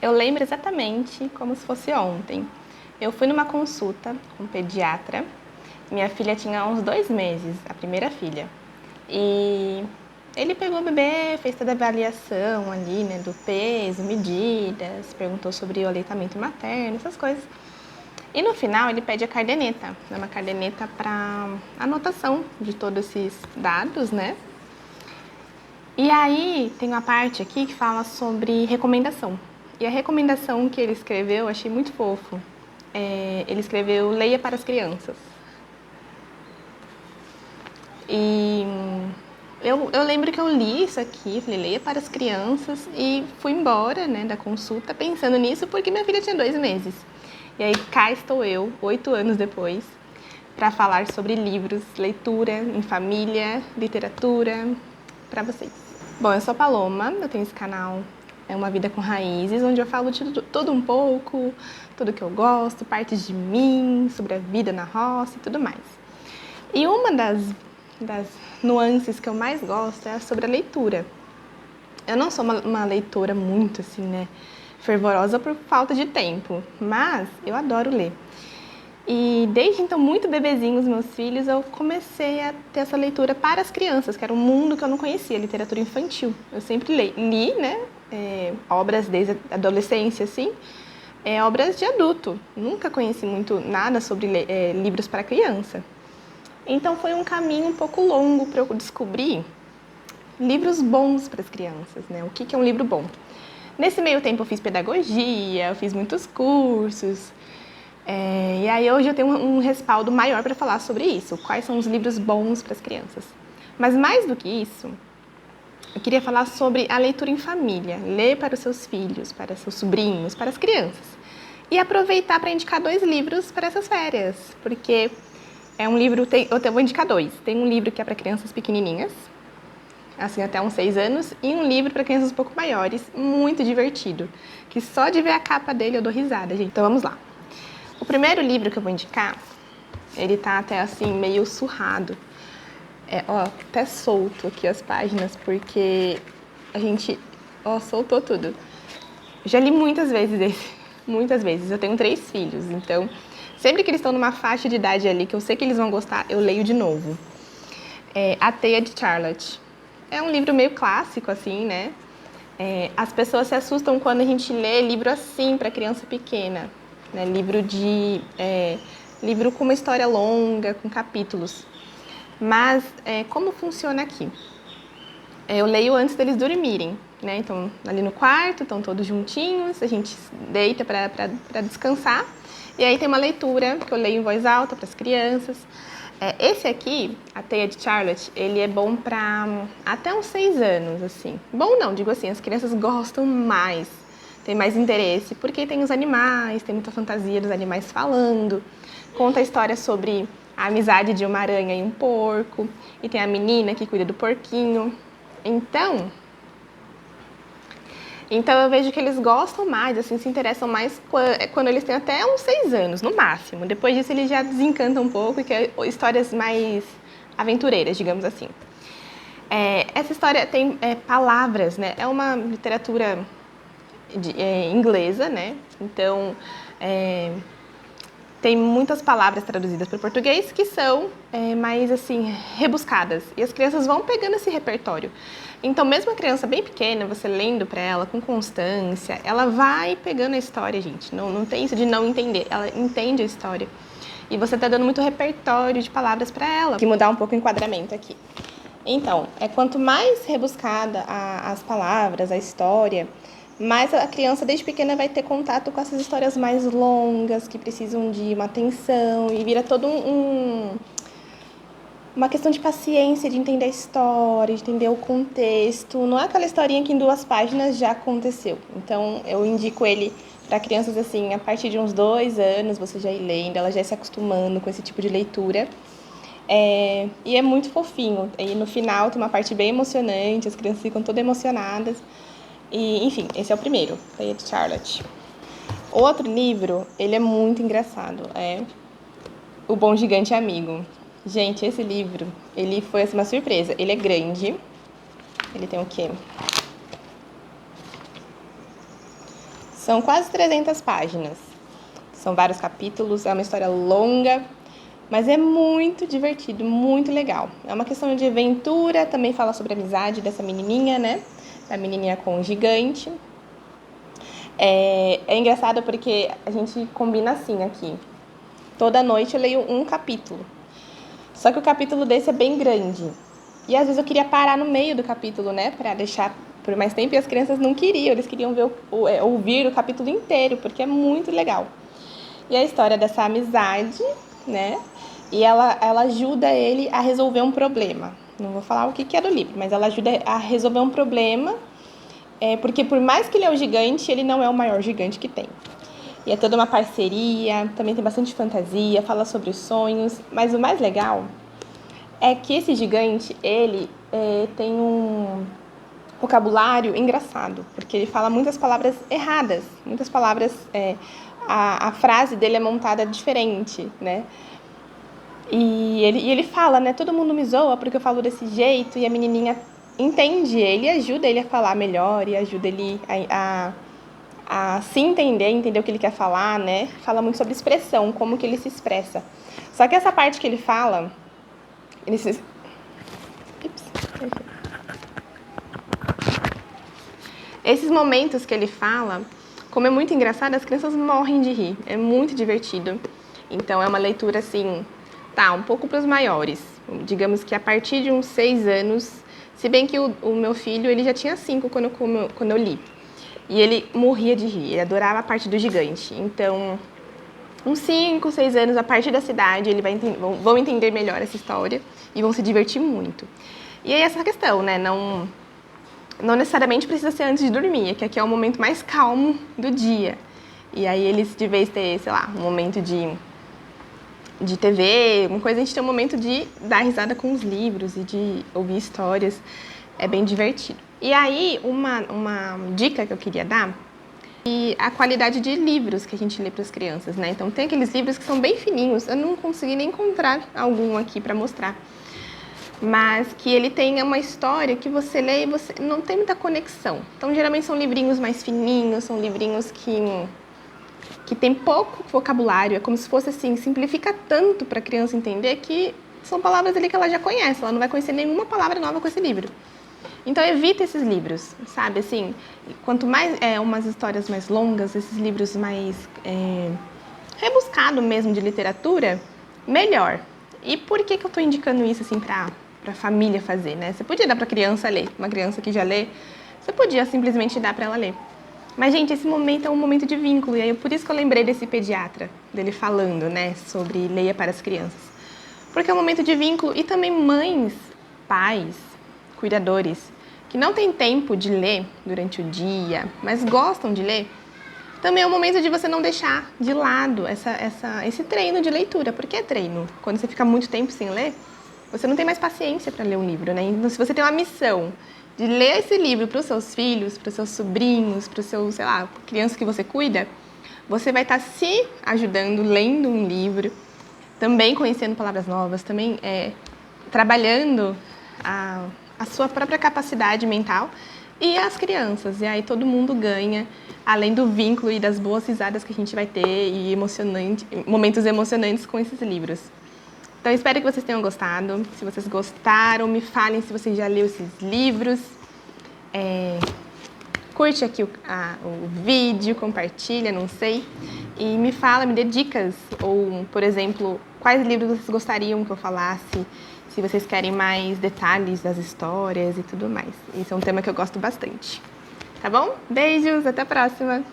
Eu lembro exatamente como se fosse ontem. Eu fui numa consulta com um pediatra. Minha filha tinha uns 2 meses, a primeira filha. E ele pegou o bebê, fez toda a avaliação ali, né, do peso, medidas, perguntou sobre o aleitamento materno, essas coisas. E no final ele pede a caderneta, né, uma caderneta para anotação de todos esses dados, né? E aí tem uma parte aqui que fala sobre recomendação. E a recomendação que ele escreveu eu achei muito fofo. Ele escreveu leia para as crianças. E eu lembro que eu li isso aqui, falei leia para as crianças e fui embora, né, da consulta pensando nisso porque minha filha tinha 2 meses. E aí cá estou eu, 8 anos depois, para falar sobre livros, leitura em família, literatura, para vocês. Bom, eu sou a Paloma, eu tenho esse canal É Uma Vida com Raízes, onde eu falo de tudo um pouco, tudo que eu gosto, partes de mim, sobre a vida na roça e tudo mais. E uma das nuances que eu mais gosto é sobre a leitura. Eu não sou uma leitora muito assim, né, fervorosa por falta de tempo, mas eu adoro ler. E desde então, muito bebezinhos, meus filhos, eu comecei a ter essa leitura para as crianças, que era um mundo que eu não conhecia, literatura infantil. Eu sempre li, né, obras desde a adolescência, assim, obras de adulto. Nunca conheci muito nada sobre livros para criança. Então foi um caminho um pouco longo para eu descobrir livros bons para as crianças, né? O que é um livro bom? Nesse meio tempo eu fiz pedagogia, eu fiz muitos cursos, e aí hoje eu tenho um respaldo maior para falar sobre isso, quais são os livros bons para as crianças. Mas mais do que isso, eu queria falar sobre a leitura em família, ler para os seus filhos, para seus sobrinhos, para as crianças. E aproveitar para indicar 2 livros para essas férias, porque é um livro, eu vou indicar 2. Tem um livro que é para crianças pequenininhas, assim até uns 6 anos, e um livro para crianças um pouco maiores, muito divertido, que só de ver a capa dele eu dou risada, gente. Então vamos lá. O primeiro livro que eu vou indicar, ele tá até assim meio surrado. Até solto aqui as páginas, porque a gente, soltou tudo. Já li muitas vezes esse, muitas vezes. Eu tenho 3 filhos, então sempre que eles estão numa faixa de idade ali que eu sei que eles vão gostar, eu leio de novo. A Teia de Charlotte. É um livro meio clássico, assim, né? As pessoas se assustam quando a gente lê livro assim para criança pequena, né? Livro com uma história longa, com capítulos. Mas como funciona aqui? Eu leio antes deles dormirem, né? Então, ali no quarto, estão todos juntinhos, a gente deita para descansar. E aí tem uma leitura que eu leio em voz alta para as crianças. Esse aqui, A Teia de Charlotte, ele é bom para até uns 6 anos, assim. Bom não, digo assim, as crianças gostam mais, têm mais interesse, porque tem os animais, tem muita fantasia dos animais falando. Conta a história sobre a amizade de uma aranha e um porco, e tem a menina que cuida do porquinho. Então eu vejo que eles gostam mais, assim, se interessam mais quando eles têm até uns 6 anos, no máximo. Depois disso eles já desencantam um pouco e querem histórias mais aventureiras, digamos assim. Essa história tem palavras, né? É uma literatura inglesa, né? Então, tem muitas palavras traduzidas para o português que são mais assim rebuscadas e as crianças vão pegando esse repertório. Então, mesmo a criança bem pequena, você lendo para ela com constância, ela vai pegando a história, gente. Não tem isso de não entender, ela entende a história. E você está dando muito repertório de palavras para ela. Vou mudar um pouco o enquadramento aqui. Então, quanto mais rebuscada as palavras, a história, mais a criança desde pequena vai ter contato com essas histórias mais longas, que precisam de uma atenção, e vira todo uma questão de paciência, de entender a história, de entender o contexto. Não é aquela historinha que em 2 páginas já aconteceu. Então, eu indico ele para crianças assim, a partir de uns 2 anos, você já ir lendo, ela já ir se acostumando com esse tipo de leitura. E é muito fofinho. E no final tem uma parte bem emocionante, as crianças ficam todas emocionadas. E, enfim, esse é o primeiro, Teia de Charlotte. Outro livro, ele é muito engraçado, é O Bom Gigante Amigo. Gente, esse livro, ele foi assim, uma surpresa. Ele é grande, ele tem o quê? São quase 300 páginas. São vários capítulos, é uma história longa, mas é muito divertido, muito legal. É uma questão de aventura, também fala sobre a amizade dessa menininha, né? Da menininha com o gigante. É engraçado porque a gente combina assim aqui. Toda noite eu leio um capítulo. Só que o capítulo desse é bem grande. E às vezes eu queria parar no meio do capítulo, né? Pra deixar por mais tempo. E as crianças não queriam. Eles queriam ouvir o capítulo inteiro, porque é muito legal. E a história dessa amizade, né? E ela ajuda ele a resolver um problema. Não vou falar o que é do livro, mas ela ajuda a resolver um problema. Porque por mais que ele é o gigante, ele não é o maior gigante que tem. E é toda uma parceria, também tem bastante fantasia, fala sobre os sonhos. Mas o mais legal é que esse gigante, ele tem um vocabulário engraçado, porque ele fala muitas palavras erradas, muitas palavras... a frase dele é montada diferente, né? E ele fala, né? Todo mundo me zoa porque eu falo desse jeito, e a menininha entende ele, ajuda ele a falar melhor, e ajuda ele a se entender o que ele quer falar, né? Fala muito sobre expressão, como que ele se expressa. Só que essa parte que ele fala, esses momentos que ele fala, como é muito engraçado, as crianças morrem de rir. É muito divertido. Então é uma leitura assim, um pouco para os maiores. Digamos que a partir de uns 6 anos, se bem que o meu filho, ele já tinha 5 quando eu li. E ele morria de rir, ele adorava a parte do gigante. Então, uns 5, 6 anos, a partir da cidade, ele vão entender melhor essa história e vão se divertir muito. E aí essa questão, né? Não necessariamente precisa ser antes de dormir, que aqui é o momento mais calmo do dia. E aí eles, de vez de ter, sei lá, um momento de TV, uma coisa, a gente tem um momento de dar risada com os livros e de ouvir histórias. É bem divertido. E aí, uma dica que eu queria dar é a qualidade de livros que a gente lê para as crianças, né? Então, tem aqueles livros que são bem fininhos. Eu não consegui nem encontrar algum aqui para mostrar. Mas que ele tenha uma história que você lê e você não tem muita conexão. Então, geralmente são livrinhos mais fininhos, são livrinhos que tem pouco vocabulário. É como se fosse assim, simplifica tanto para a criança entender que são palavras ali que ela já conhece. Ela não vai conhecer nenhuma palavra nova com esse livro. Então, evita esses livros, sabe? Assim, quanto mais umas histórias mais longas, esses livros mais rebuscados mesmo de literatura, melhor. E por que eu estou indicando isso assim para a família fazer, né? Você podia dar para a criança ler, uma criança que já lê, você podia simplesmente dar para ela ler. Mas, gente, esse momento é um momento de vínculo, e aí por isso que eu lembrei desse pediatra, dele falando, né, sobre leia para as crianças. Porque é um momento de vínculo, e também mães, pais, cuidadores, que não têm tempo de ler durante o dia, mas gostam de ler, também é um momento de você não deixar de lado esse treino de leitura. Porque é treino. Quando você fica muito tempo sem ler, você não tem mais paciência para ler um livro, né? Então, se você tem uma missão de ler esse livro para os seus filhos, para os seus sobrinhos, para os seus, sei lá, crianças que você cuida, você vai estar se ajudando lendo um livro, também conhecendo palavras novas, também trabalhando a sua própria capacidade mental e as crianças. E aí todo mundo ganha, além do vínculo e das boas risadas que a gente vai ter e momentos emocionantes com esses livros. Então, espero que vocês tenham gostado. Se vocês gostaram, me falem se vocês já leram esses livros. Curte aqui o vídeo, compartilha, não sei. E me fala, me dê dicas. Ou, por exemplo, quais livros vocês gostariam que eu falasse. Se vocês querem mais detalhes das histórias e tudo mais. Esse é um tema que eu gosto bastante. Tá bom? Beijos, até a próxima!